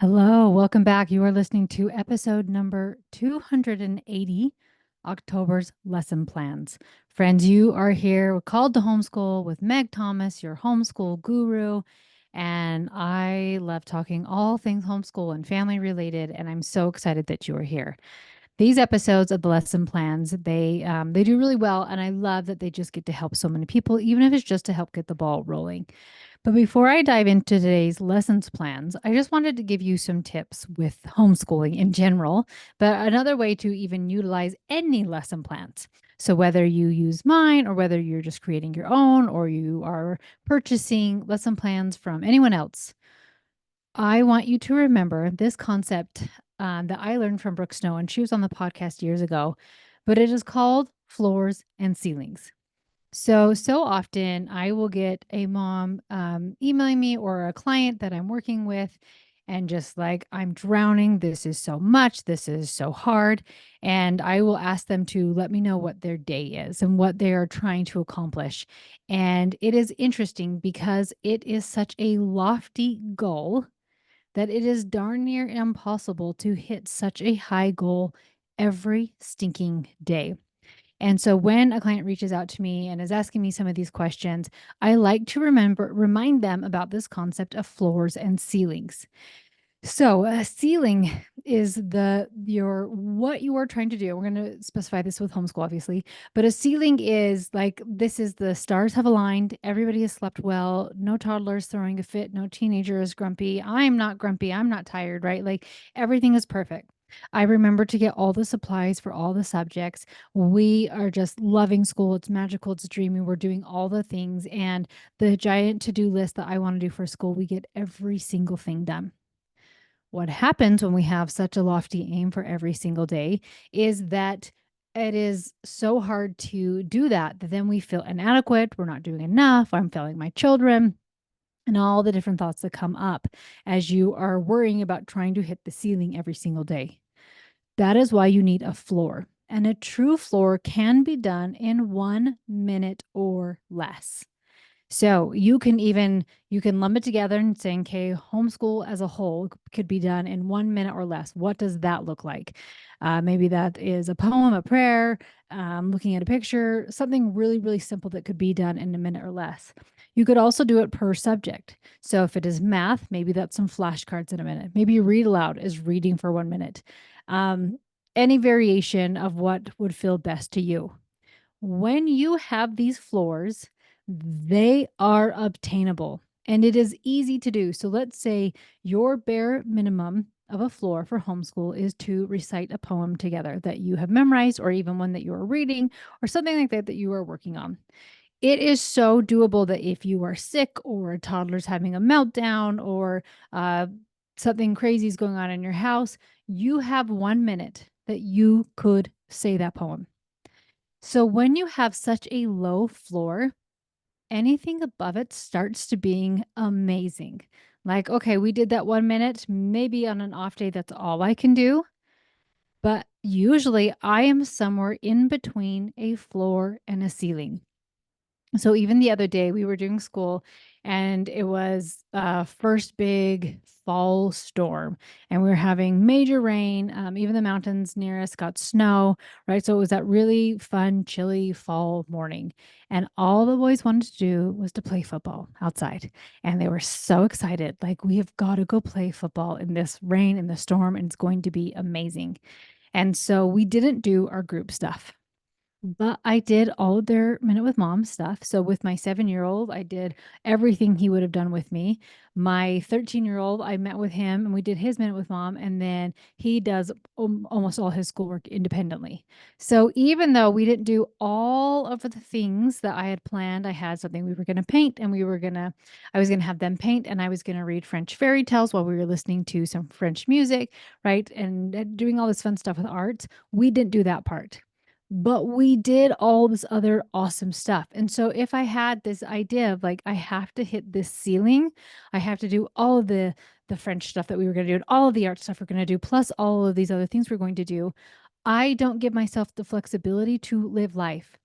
Hello, welcome back. You are listening to episode number 280, October's lesson plans. Friends, you are here. We're called to homeschool with Meg Thomas, your homeschool guru. And I love talking all things homeschool and family related. And I'm so excited that you are here. These episodes of the lesson plans, they do really well, and I love that they just get to help so many people, even if it's just to help get the ball rolling. But before I dive into today's lessons plans, I just wanted to give you some tips with homeschooling in general, but another way to even utilize any lesson plans. So, whether you use mine or whether you're just creating your own or you are purchasing lesson plans from anyone else, I want you to remember this concept that I learned from Brooke Snow, and she was on the podcast years ago, but it is called floors and ceilings. So often I will get a mom emailing me or a client that I'm working with, and just like, I'm drowning. This is so much. This is so hard. And I will ask them to let me know what their day is and what they are trying to accomplish. And it is interesting because it is such a lofty goal that it is darn near impossible to hit such a high goal every stinking day. And so when a client reaches out to me and is asking me some of these questions, I like to remind them about this concept of floors and ceilings. So a ceiling is the your what you are trying to do. We're going to specify this with homeschool, obviously, but a ceiling is like, this is the stars have aligned. Everybody has slept well. No toddlers throwing a fit. No teenager is grumpy. I'm not grumpy. I'm not tired. Right? Like, everything is perfect. I remember to get all the supplies for all the subjects. We are just loving school. It's magical. It's dreamy. We're doing all the things, and the giant to do list that I want to do for school, we get every single thing done. What happens when we have such a lofty aim for every single day is that it is so hard to do that then we feel inadequate. We're not doing enough. I'm failing my children, and all the different thoughts that come up as you are worrying about trying to hit the ceiling every single day. That is why you need a floor. And a true floor can be done in 1 minute or less. So you can lump it together and say, okay, homeschool as a whole could be done in 1 minute or less. What does that look like? Maybe that is a poem, a prayer, looking at a picture, something really, really simple that could be done in a minute or less. You could also do it per subject. So if it is math, maybe that's some flashcards in a minute. Maybe read aloud is reading for 1 minute. Um, any variation of what would feel best to you. When you have these floors, they are obtainable and it is easy to do. So let's say your bare minimum of a floor for homeschool is to recite a poem together that you have memorized, or even one that you are reading, or something like that that you are working on. It is so doable that if you are sick or a toddler's having a meltdown, or uh, something crazy is going on in your house, you have 1 minute that you could say that poem. So when you have such a low floor, anything above it starts to being amazing. Like, okay, we did that 1 minute. Maybe on an off day, that's all I can do. But usually I am somewhere in between a floor and a ceiling. So even the other day we were doing school, and it was first big fall storm, and we were having major rain. Even the mountains near us got snow, right? So it was that really fun, chilly fall morning. And all the boys wanted to do was to play football outside. And they were so excited. Like, we have got to go play football in this rain, in the storm, and it's going to be amazing. And so we didn't do our group stuff. But I did all of their Minute with Mom stuff. So with my 7-year-old, I did everything he would have done with me. My 13-year-old, I met with him and we did his Minute with Mom. And then he does almost all his schoolwork independently. So even though we didn't do all of the things that I had planned, I had something we were going to paint, and I was going to have them paint, and I was going to read French fairy tales while we were listening to some French music, right? And doing all this fun stuff with arts. We didn't do that part, but we did all this other awesome stuff. And so if I had this idea of like, I have to hit this ceiling, I have to do all of the French stuff that we were going to do, and all of the art stuff we're going to do, plus all of these other things we're going to do, I don't give myself the flexibility to live life,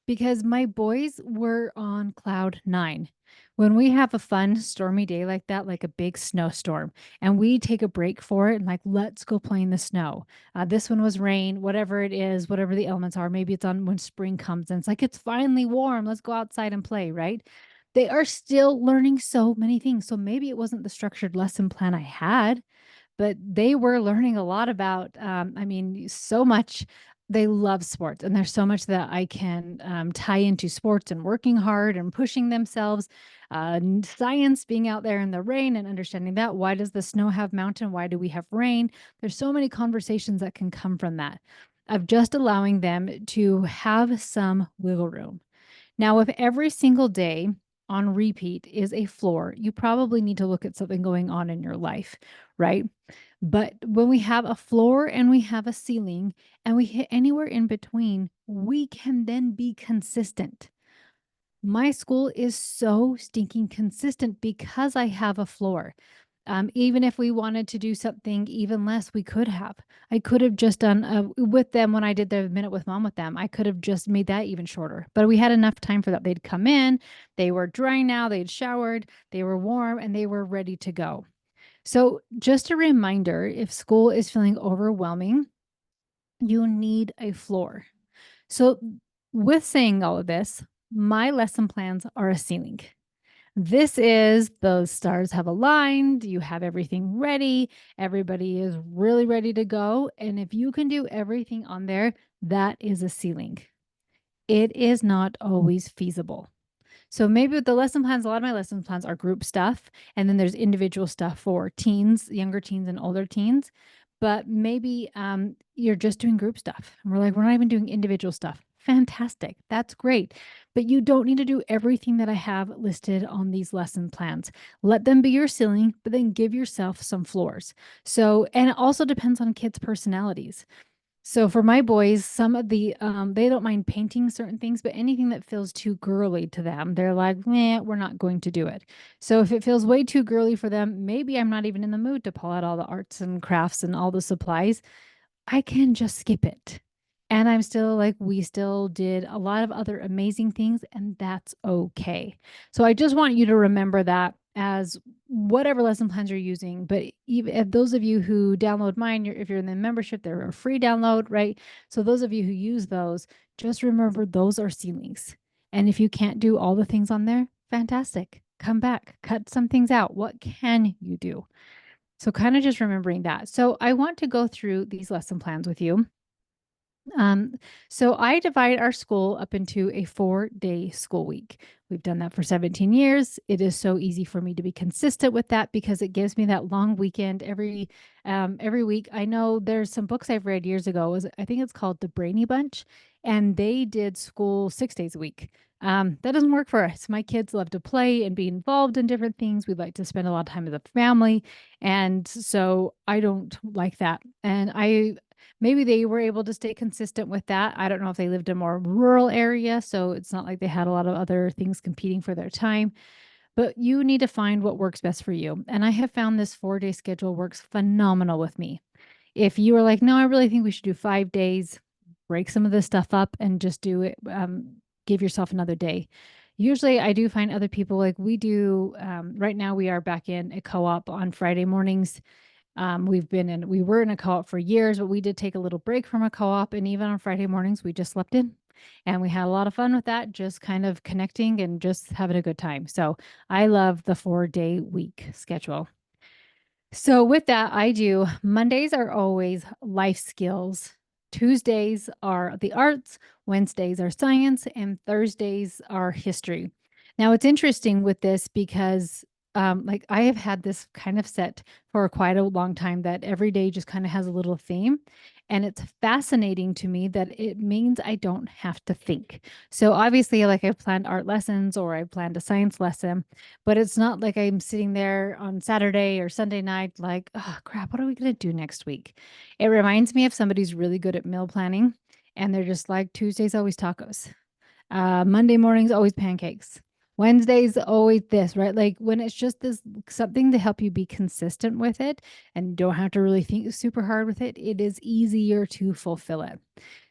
because my boys were on cloud nine. When we have a fun stormy day like that, like a big snowstorm, and we take a break for it and like, let's go play in the snow. This one was rain, whatever it is, whatever the elements are. Maybe it's on when spring comes and it's like, it's finally warm. Let's go outside and play, right? They are still learning so many things. So maybe it wasn't the structured lesson plan I had, but they were learning a lot about, I mean, so much. They love sports, and there's so much that I can tie into sports and working hard and pushing themselves. Science, being out there in the rain and understanding that. Why does the snow have mountain? Why do we have rain? There's so many conversations that can come from that, of just allowing them to have some wiggle room. Now, if every single day on repeat is a floor, you probably need to look at something going on in your life, right? But when we have a floor and we have a ceiling and we hit anywhere in between, we can then be consistent. My school is so stinking consistent because I have a floor. Even if we wanted to do something even less, we could have. I could have just done with them when I did the minute with mom with them. I could have just made that even shorter, but we had enough time for that. They'd come in, they were dry now, they'd showered, they were warm, and they were ready to go. So, just a reminder, if school is feeling overwhelming, you need a floor. So, with saying all of this, my lesson plans are a ceiling. This is the stars have aligned, you have everything ready, everybody is really ready to go. And if you can do everything on there, that is a ceiling. It is not always feasible. So maybe with the lesson plans, a lot of my lesson plans are group stuff. And then there's individual stuff for teens, younger teens and older teens. But maybe you're just doing group stuff. And we're like, we're not even doing individual stuff. Fantastic. That's great. But you don't need to do everything that I have listed on these lesson plans. Let them be your ceiling, but then give yourself some floors. So, and it also depends on kids' personalities. So for my boys, some of the they don't mind painting certain things, but anything that feels too girly to them, they're like, "Meh, we're not going to do it." So if it feels way too girly for them, maybe I'm not even in the mood to pull out all the arts and crafts and all the supplies. I can just skip it. And I'm still like, we still did a lot of other amazing things, and that's okay. So I just want you to remember that as whatever lesson plans you're using. But even if those of you who download mine, if you're in the membership, they're a free download, right? So those of you who use those, just remember those are ceilings. And if you can't do all the things on there, fantastic. Come back, cut some things out. What can you do? So kind of just remembering that. So I want to go through these lesson plans with you. Um, so I divide our school up into a 4-day school week. We've done that for 17 years. It is so easy for me to be consistent with that because it gives me that long weekend every week. I know there's some books I've read years ago. I think it's called The Brainy Bunch, and they did school 6 days a week. That doesn't work for us. My kids love to play and be involved in different things. We like to spend a lot of time with the family, and so I don't like that. And I maybe they were able to stay consistent with that. I don't know if they lived in a more rural area, so it's not like they had a lot of other things competing for their time, but you need to find what works best for you. And I have found this 4-day schedule works phenomenal with me. If you are like, no, I really think we should do 5 days, break some of this stuff up and just do it, give yourself another day. Usually I do find other people like we do. Right now we are back in a co-op on Friday mornings. We were in a co-op for years, but we did take a little break from a co-op. And even on Friday mornings, we just slept in and we had a lot of fun with that, just kind of connecting and just having a good time. So I love the 4-day week schedule. So with that, I do Mondays are always life skills. Tuesdays are the arts, Wednesdays are science, and Thursdays are history. Now it's interesting with this because like I have had this kind of set for quite a long time that every day just kind of has a little theme. And it's fascinating to me that it means I don't have to think. So obviously, like I've planned art lessons or I've planned a science lesson, but it's not like I'm sitting there on Saturday or Sunday night, like, oh crap, what are we going to do next week? It reminds me of somebody's really good at meal planning and they're just like, Tuesday's always tacos. Monday mornings, always pancakes. Wednesdays, always this, right? Like when it's just this something to help you be consistent with it and don't have to really think super hard with it, it is easier to fulfill it.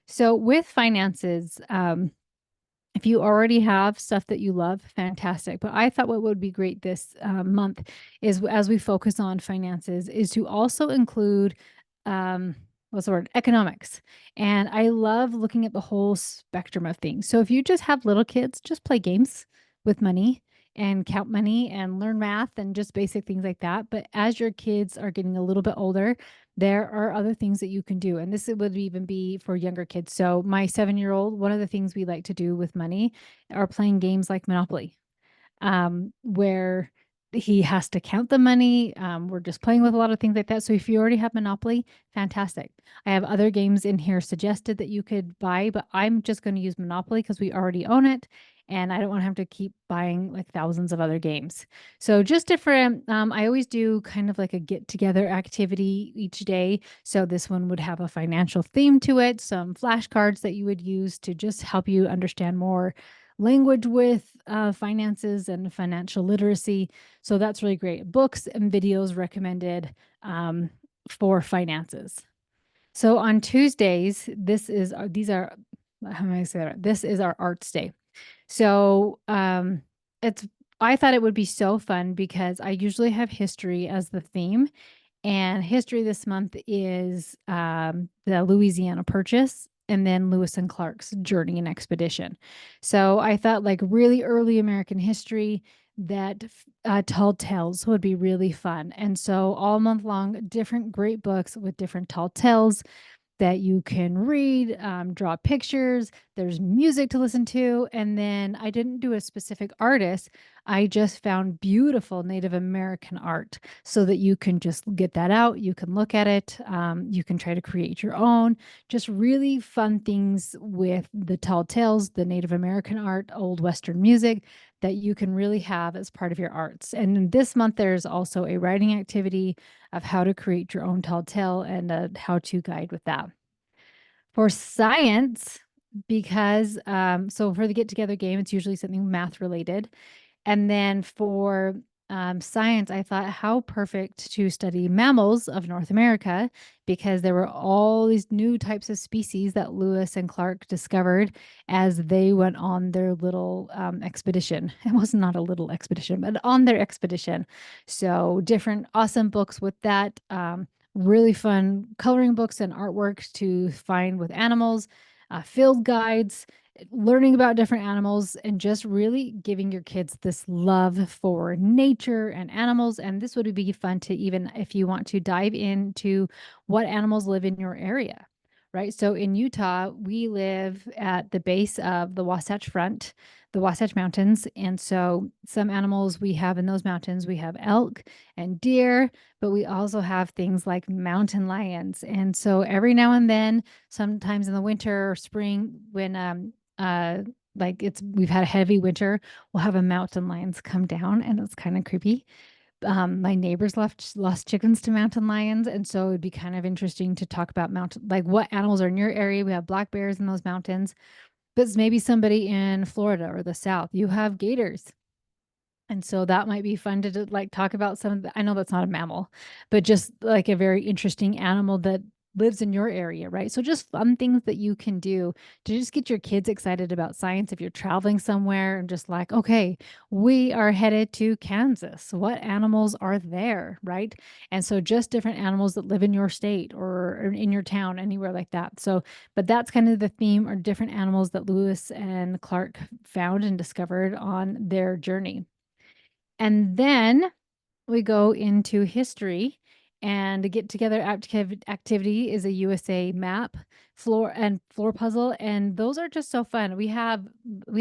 So with finances, If you already have stuff that you love, fantastic. But I thought what would be great this month is as we focus on finances, is to also include um, what's the word? Economics. And I love looking at the whole spectrum of things. So if you just have little kids, just play games with money and count money and learn math and just basic things like that. But as your kids are getting a little bit older, there are other things that you can do. And this would even be for younger kids. So, my 7 year old, one of the things we like to do with money are playing games like Monopoly, where he has to count the money. We're just playing with a lot of things like that. So if you already have Monopoly, fantastic. I have other games in here suggested that you could buy, but I'm just going to use Monopoly because we already own it. And I don't want to have to keep buying like thousands of other games. So just different. I always do kind of like a get together activity each day. So this one would have a financial theme to it, some flashcards that you would use to just help you understand more language with finances and financial literacy. So that's really great. Books and videos recommended for finances. So on Tuesdays, these are how am I say that? This is our arts day. So it's I thought it would be so fun because I usually have history as the theme, and history this month is the Louisiana Purchase and then Lewis and Clark's journey and expedition. So I thought like really early American history that tall tales would be really fun. And so all month long, different great books with different tall tales that you can read, draw pictures. There's music to listen to. And then I didn't do a specific artist. I just found beautiful Native American art so that you can just get that out. You can look at it. You can try to create your own. Just really fun things with the tall tales, the Native American art, old Western music that you can really have as part of your arts. And this month, there's also a writing activity of how to create your own tall tale and a how-to guide with that. For science, because so for the get together game, it's usually something math related. And then for science, I thought how perfect to study mammals of North America because there were all these new types of species that Lewis and Clark discovered as they went on their little expedition. It was not a little expedition, but on their expedition. So, different awesome books with that. Really fun coloring books and artwork to find with animals, field guides, learning about different animals and just really giving your kids this love for nature and animals. And this would be fun to even if you want to dive into what animals live in your area, right? So in Utah, we live at the base of the Wasatch Front, the Wasatch Mountains. And so some animals we have in those mountains, we have elk and deer, but we also have things like mountain lions. And so every now and then, sometimes in the winter or spring, when uh like it's we've had a heavy winter, we'll have a mountain lions come down and it's kind of creepy. My neighbors left lost chickens to mountain lions, and so it'd be kind of interesting to talk about mountain like what animals are in your area. We have black bears in those mountains, but maybe somebody in Florida or the South, you have gators. And so that might be fun to like talk about some of the, I know that's not a mammal, but just like a very interesting animal that lives in your area, right? So just fun things that you can do to just get your kids excited about science if you're traveling somewhere and just like, okay, we are headed to Kansas. What animals are there, right? And so just different animals that live in your state or in your town, anywhere like that. So, but that's kind of the theme or different animals that Lewis and Clark found and discovered on their journey. And then we go into history and the get together activity is a USA map, floor puzzle, and those are just so fun. We have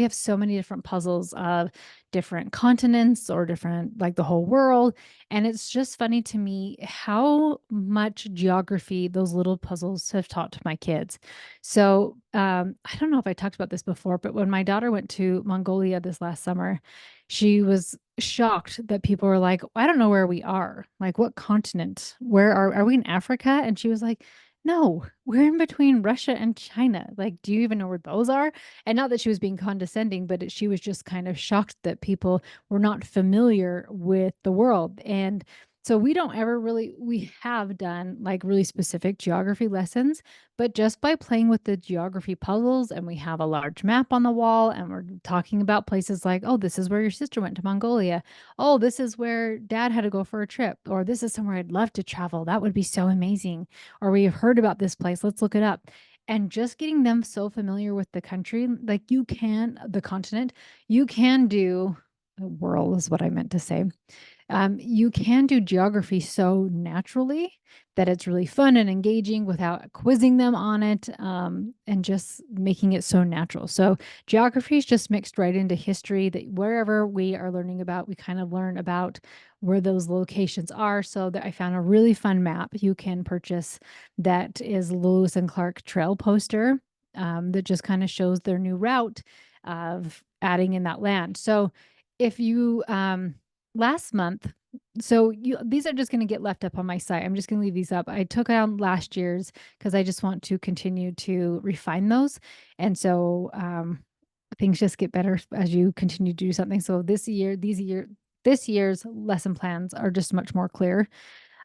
so many different puzzles of different continents or different like the whole world, and it's just funny to me how much geography those little puzzles have taught to my kids. So I don't know if I talked about this before, but when my daughter went to Mongolia this last summer, she was shocked that people were like, I don't know where we are. Like, what continent? Where are we in Africa? And she was like, no, we're in between Russia and China. Like, do you even know where those are? And not that she was being condescending, but she was just kind of shocked that people were not familiar with the world. And So we have done like really specific geography lessons, but just by playing with the geography puzzles and we have a large map on the wall and we're talking about places like, oh, this is where your sister went to Mongolia. Oh, this is where dad had to go for a trip. Or this is somewhere I'd love to travel. That would be so amazing. Or we have heard about this place. Let's look it up. And just getting them so familiar with the country, like the continent, you can do the world is what I meant to say. You can do geography so naturally that it's really fun and engaging without quizzing them on it, and just making it so natural. So geography is just mixed right into history that wherever we are learning about, we kind of learn about where those locations are. So that I found a really fun map you can purchase that is Lewis and Clark trail poster, that just kind of shows their new route of adding in that land. So if you last month, these are just going to get left up on my site. I'm just going to leave these up. I took out last year's because I just want to continue to refine those. And so things just get better as you continue to do something. So this year's lesson plans are just much more clear.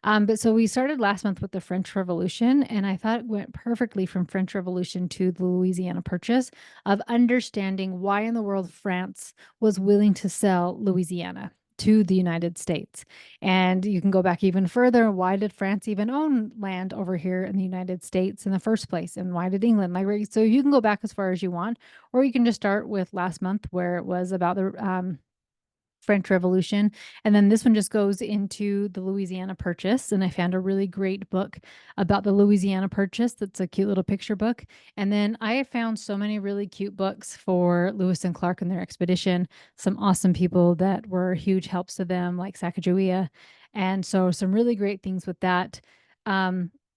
But so we started last month with the French Revolution, and I thought it went perfectly from French Revolution to the Louisiana Purchase of understanding why in the world France was willing to sell Louisiana to the United States. And you can go back even further. Why did France even own land over here in the United States in the first place? And why did England? So you can go back as far as you want, or you can just start with last month where it was about the French Revolution. And then this one just goes into the Louisiana Purchase. And I found a really great book about the Louisiana Purchase. That's a cute little picture book. And then I found so many really cute books for Lewis and Clark and their expedition. Some awesome people that were huge helps to them, like Sacagawea. And so some really great things with that.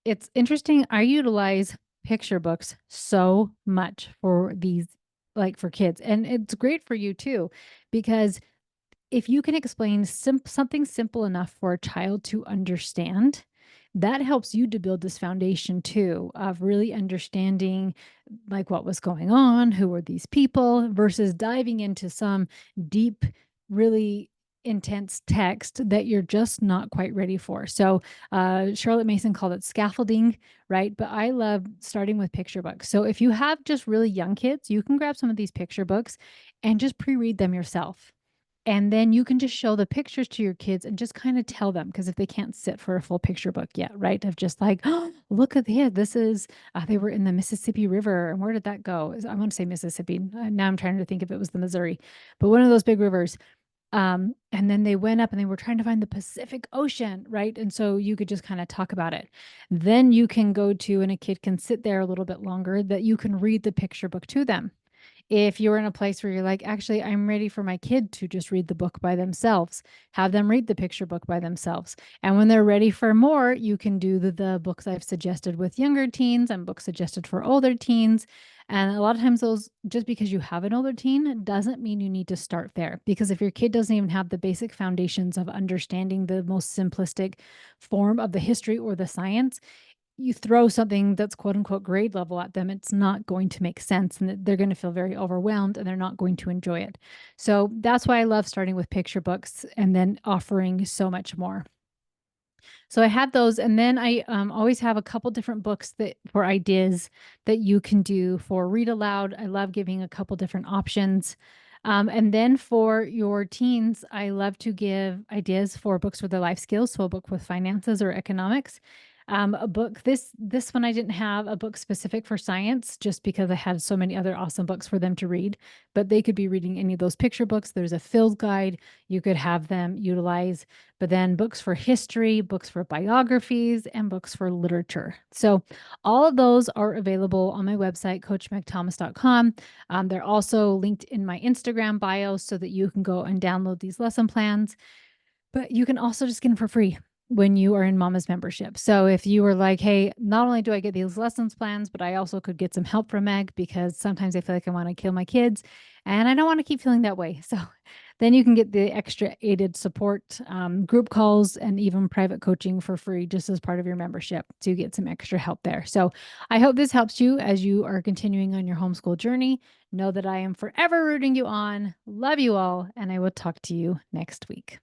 It's interesting. I utilize picture books so much for these, like for kids. And it's great for you too, because if you can explain something simple enough for a child to understand, that helps you to build this foundation too of really understanding like what was going on, who were these people, versus diving into some deep, really intense text that you're just not quite ready for. So Charlotte Mason called it scaffolding, right? But I love starting with picture books. So if you have just really young kids, you can grab some of these picture books and just pre-read them yourself. And then you can just show the pictures to your kids and just kind of tell them, because if they can't sit for a full picture book yet, right? Of just like, oh, look at here. This is, they were in the Mississippi River. And where did that go? I want to say Mississippi. Now I'm trying to think if it was the Missouri, but one of those big rivers. And then they went up and they were trying to find the Pacific Ocean, right? And so you could just kind of talk about it. Then you can go to, and a kid can sit there a little bit longer, that you can read the picture book to them. If you're in a place where you're like, actually, I'm ready for my kid to just read the book by themselves, have them read the picture book by themselves. And when they're ready for more, you can do the books I've suggested with younger teens and books suggested for older teens. And a lot of times, those, just because you have an older teen doesn't mean you need to start there. Because if your kid doesn't even have the basic foundations of understanding the most simplistic form of the history or the science, you throw something that's quote unquote grade level at them, it's not going to make sense, and they're going to feel very overwhelmed and they're not going to enjoy it. So that's why I love starting with picture books and then offering so much more. So I have those, and then I always have a couple different books that for ideas that you can do for read aloud. I love giving a couple different options. And then for your teens, I love to give ideas for books for their life skills. So a book with finances or economics. A book, this one I didn't have a book specific for science just because I had so many other awesome books for them to read, but they could be reading any of those picture books. There's a field guide you could have them utilize, but then books for history, books for biographies, and books for literature. So all of those are available on my website, coachmegthomas.com. They're also linked in my Instagram bio so that you can go and download these lesson plans, but you can also just get them for free when you are in Mama's membership. So if you were like, hey, not only do I get these lessons plans, but I also could get some help from Meg, because sometimes I feel like I want to kill my kids and I don't want to keep feeling that way. So then you can get the extra aided support, group calls, and even private coaching for free just as part of your membership to get some extra help there. So I hope this helps you as you are continuing on your homeschool journey. Know that I am forever rooting you on. Love you all, and I will talk to you next week.